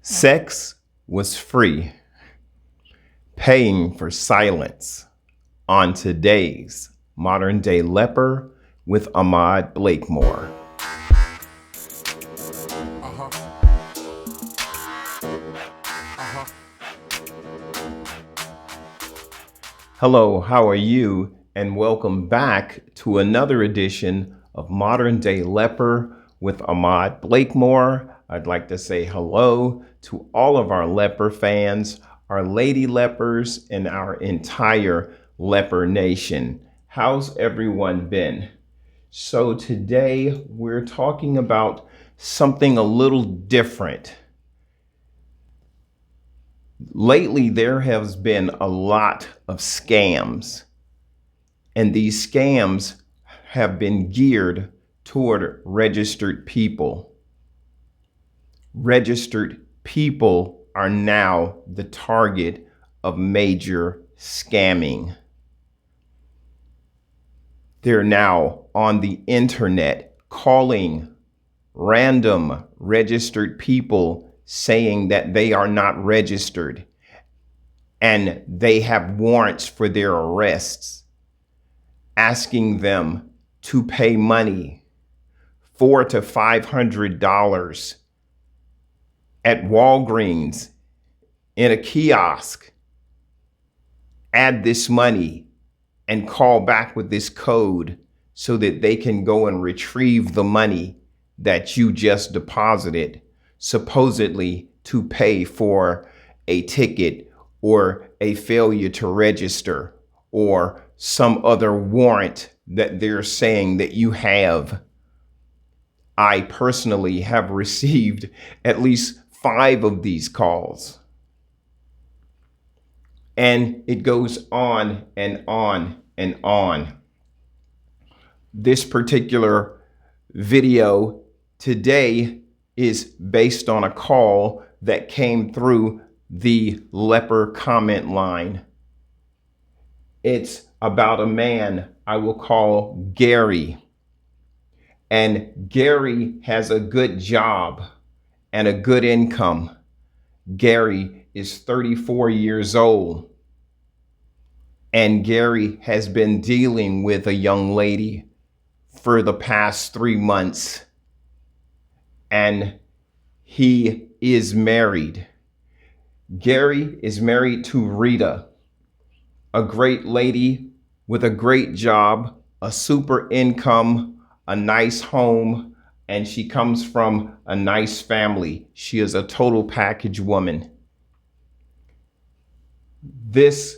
Sex was free, paying for silence on today's Modern Day Leper with Ahmad Blakemore. Hello, how are you? And welcome back to another edition of Modern Day Leper with Ahmad Blakemore. I'd like to say hello to all of our leper fans, our lady lepers, and our entire leper nation. How's everyone been? So today we're talking about something a little different. Lately, there has been a lot of scams, and these scams have been geared toward registered people. Registered people are now the target of major scamming. They're now on the internet calling random registered people saying that they are not registered and they have warrants for their arrests, asking them to pay money, $400 to $500 at Walgreens in a kiosk. Add this money and call back with this code so that they can go and retrieve the money that you just deposited, supposedly to pay for a ticket or a failure to register or some other warrant that they're saying that you have. I personally have received at least 5 of these calls. And it goes on and on and on. This particular video today is based on a call that came through the leper comment line. It's about a man I will call Gary. And Gary has a good job and a good income. Gary is 34 years old. And Gary has been dealing with a young lady for the past 3 months. And he is married. Gary is married to Rita, a great lady with a great job, a super income, a nice home, and she comes from a nice family. She is a total package woman. This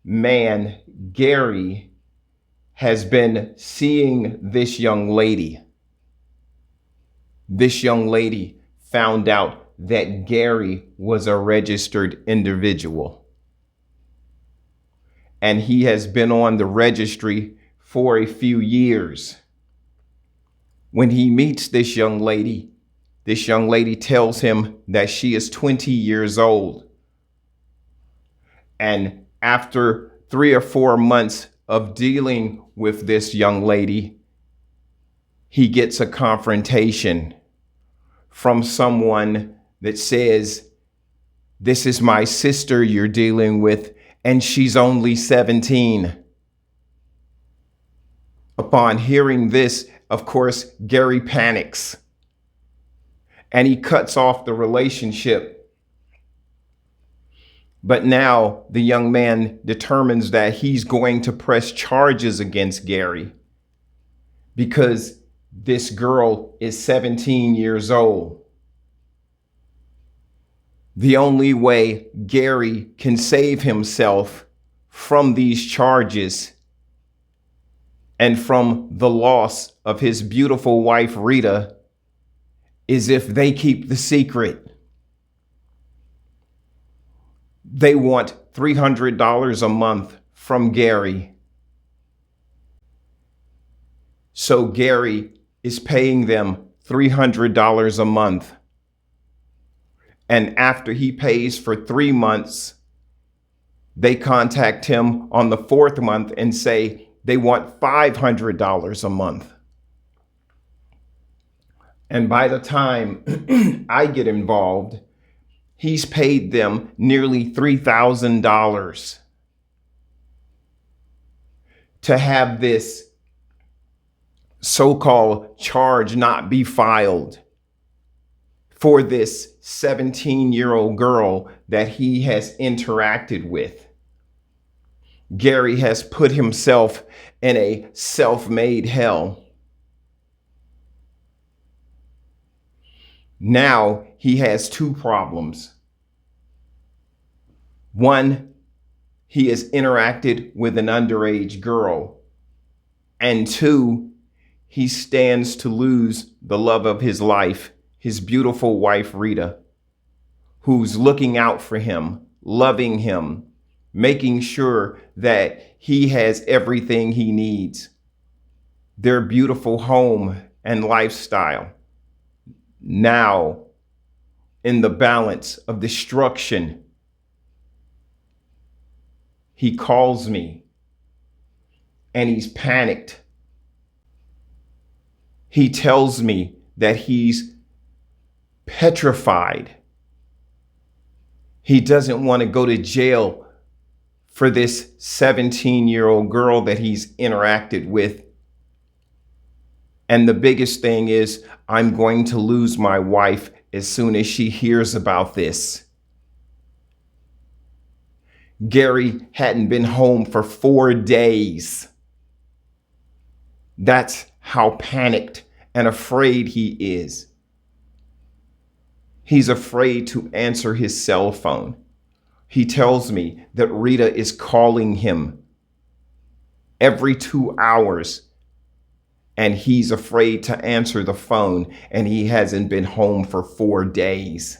man, Gary, has been seeing this young lady. This young lady found out that Gary was a registered individual. And he has been on the registry for a few years. When he meets this young lady tells him that she is 20 years old. And after 3 or 4 months of dealing with this young lady, he gets a confrontation from someone that says, "This is my sister you're dealing with, and she's only 17. Upon hearing this, of course, Gary panics and he cuts off the relationship. But now the young man determines that he's going to press charges against Gary because this girl is 17 years old. The only way Gary can save himself from these charges and from the loss of his beautiful wife, Rita, is if they keep the secret. They want $300 a month from Gary. So Gary is paying them $300 a month. And after he pays for 3 months, they contact him on the 4th month and say they want $500 a month. And by the time I get involved, He's paid them nearly $3,000 to have this so-called charge not be filed for this 17-year-old girl that he has interacted with. Gary has put himself in a self-made hell. Now he has two problems. One, he has interacted with an underage girl. And two, he stands to lose the love of his life, his beautiful wife, Rita, who's looking out for him, loving him, making sure that he has everything he needs. Their beautiful home and lifestyle. Now, in the balance of destruction, he calls me and he's panicked. He tells me that he's petrified. He doesn't want to go to jail for this 17-year-old girl that he's interacted with. And the biggest thing is, I'm going to lose my wife as soon as she hears about this. Gary hadn't been home for 4 days. That's how panicked and afraid he is. He's afraid to answer his cell phone. He tells me that Rita is calling him every 2 hours, and he's afraid to answer the phone, and he hasn't been home for 4 days.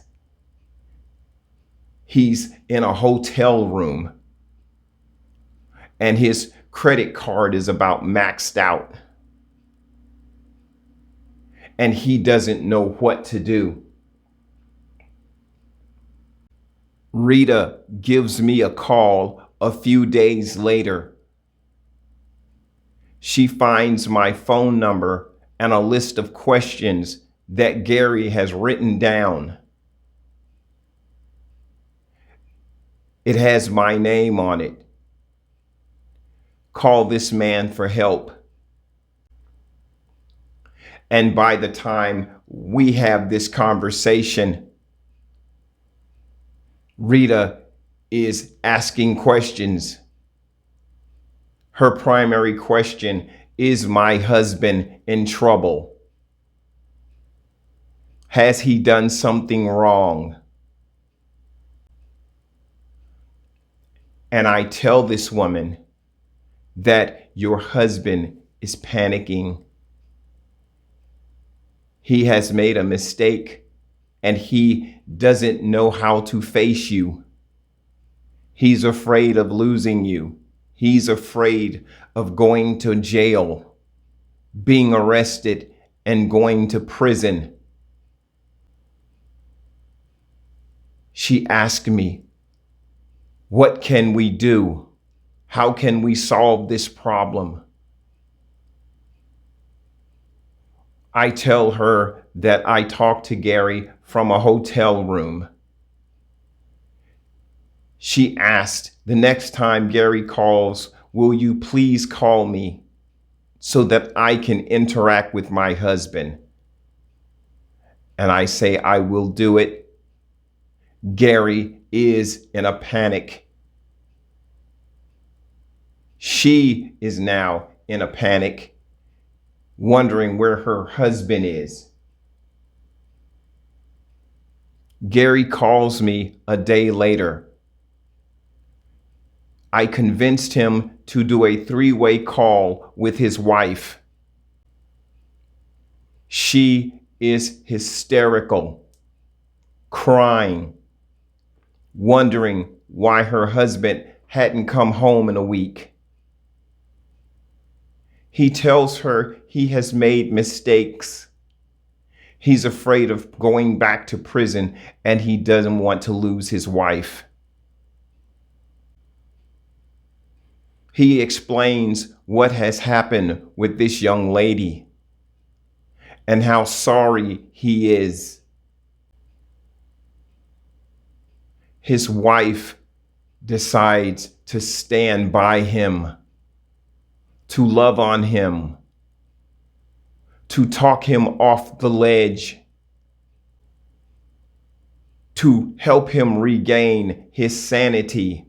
He's in a hotel room, and his credit card is about maxed out, and he doesn't know what to do. Rita gives me a call a few days later. She finds my phone number and a list of questions that Gary has written down. It has my name on it. Call this man for help. And by the time we have this conversation, Rita is asking questions. Her primary question is my husband in trouble? Has he done something wrong? And I tell this woman that your husband is panicking. He has made a mistake and he doesn't know how to face you. He's afraid of losing you. He's afraid of going to jail, being arrested, and going to prison. She asked me, what can we do? How can we solve this problem? I tell her that I talked to Gary from a hotel room. She asked, the next time Gary calls, will you please call me so that I can interact with my husband? And I say, I will do it. Gary is in a panic. She is now in a panic, wondering where her husband is. Gary calls me a day later. I convinced him to do a 3-way call with his wife. She is hysterical, crying, wondering why her husband hadn't come home in a week. He tells her he has made mistakes. He's afraid of going back to prison and he doesn't want to lose his wife. He explains what has happened with this young lady and how sorry he is. his wife decides to stand by him, to love on him, to talk him off the ledge, to help him regain his sanity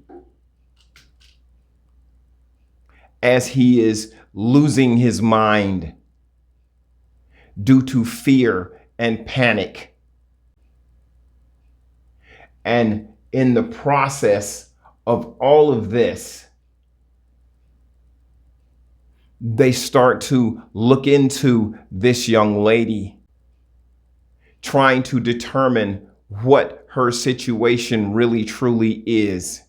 as he is losing his mind due to fear and panic. And in the process of all of this, they start to look into this young lady, trying to determine what her situation really truly is.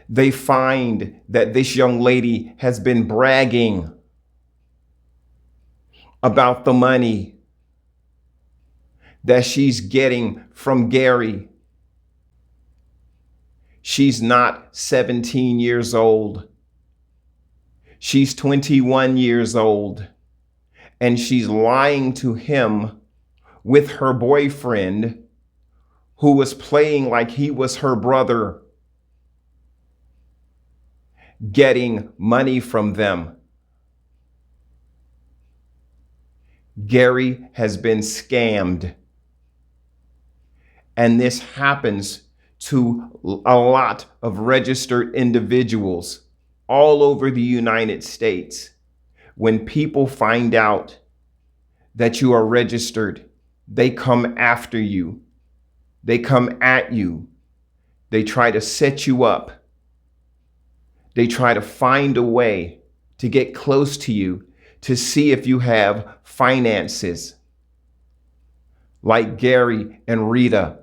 They find that this young lady has been bragging about the money that she's getting from Gary. She's not 17 years old. She's 21 years old, and she's lying to him with her boyfriend, who was playing like he was her brother, getting money from them. Gary has been scammed. And this happens to a lot of registered individuals all over the United States. When people find out that you are registered, they come after you. They come at you. They try to set you up. They try to find a way to get close to you to see if you have finances, like Gary and Rita.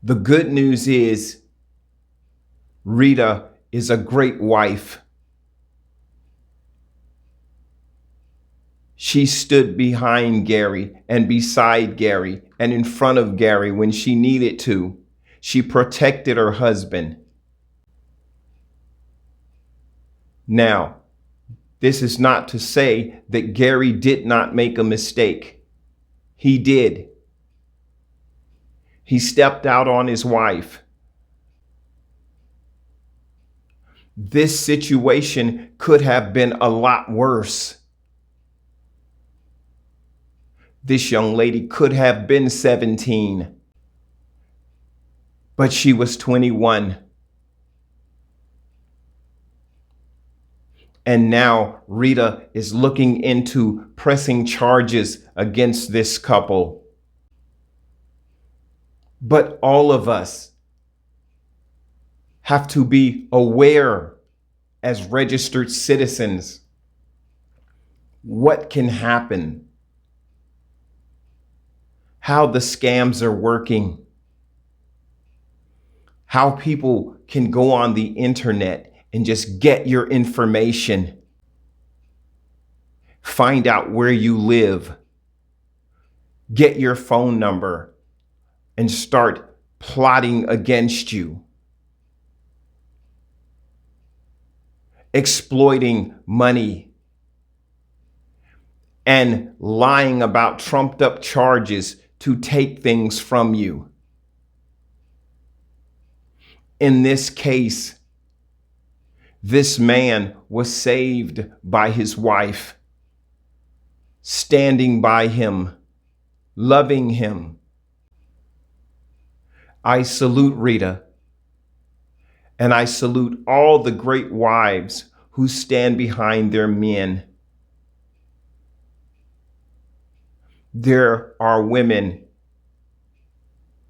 The good news is Rita is a great wife. She stood behind Gary and beside Gary and in front of Gary when she needed to. She protected her husband. Now, this is not to say that Gary did not make a mistake. He did. He stepped out on his wife. This situation could have been a lot worse. This young lady could have been 17, but she was 21. And now Rita is looking into pressing charges against this couple. But all of us have to be aware as registered citizens what can happen, how the scams are working, how people can go on the internet and just get your information, find out where you live, get your phone number, and start plotting against you, exploiting money, and lying about trumped up charges to take things from you. In this case, this man was saved by his wife, standing by him, loving him. I salute Rita, and I salute all the great wives who stand behind their men. There are women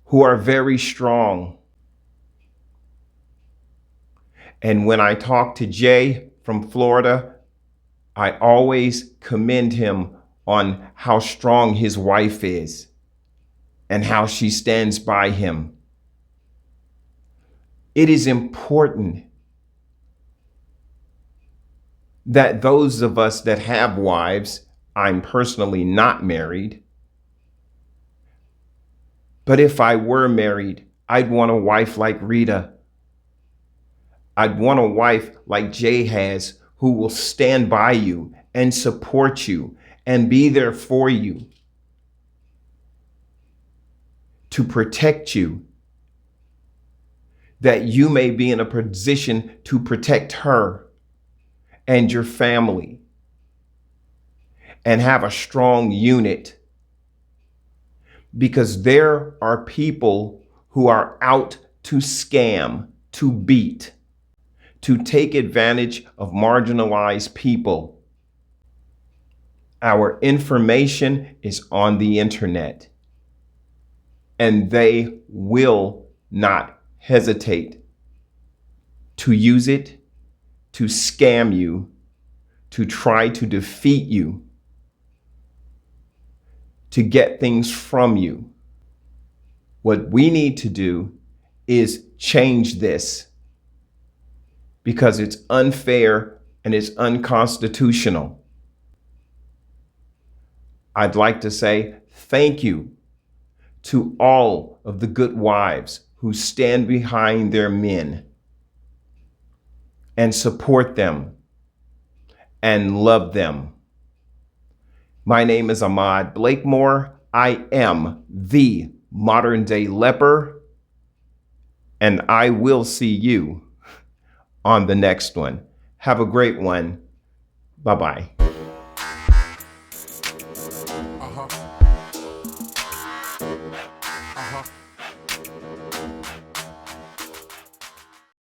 who are very strong. And when I talk to Jay from Florida, I always commend him on how strong his wife is and how she stands by him. It is important that those of us that have wives, I'm personally not married, but if I were married, I'd want a wife like Rita. I'd want a wife like Jay has, who will stand by you and support you and be there for you. to protect you, that you may be in a position to protect her and your family and have a strong unit. Because there are people who are out to scam, to beat, to take advantage of marginalized people. Our information is on the internet, and they will not hesitate to use it, to scam you, to try to defeat you, to get things from you. What we need to do is change this, because it's unfair and it's unconstitutional. I'd like to say thank you to all of the good wives who stand behind their men and support them and love them. My name is Ahmad Blakemore. I am the modern day leper, and I will see you on the next one. Have a great one. Bye-bye.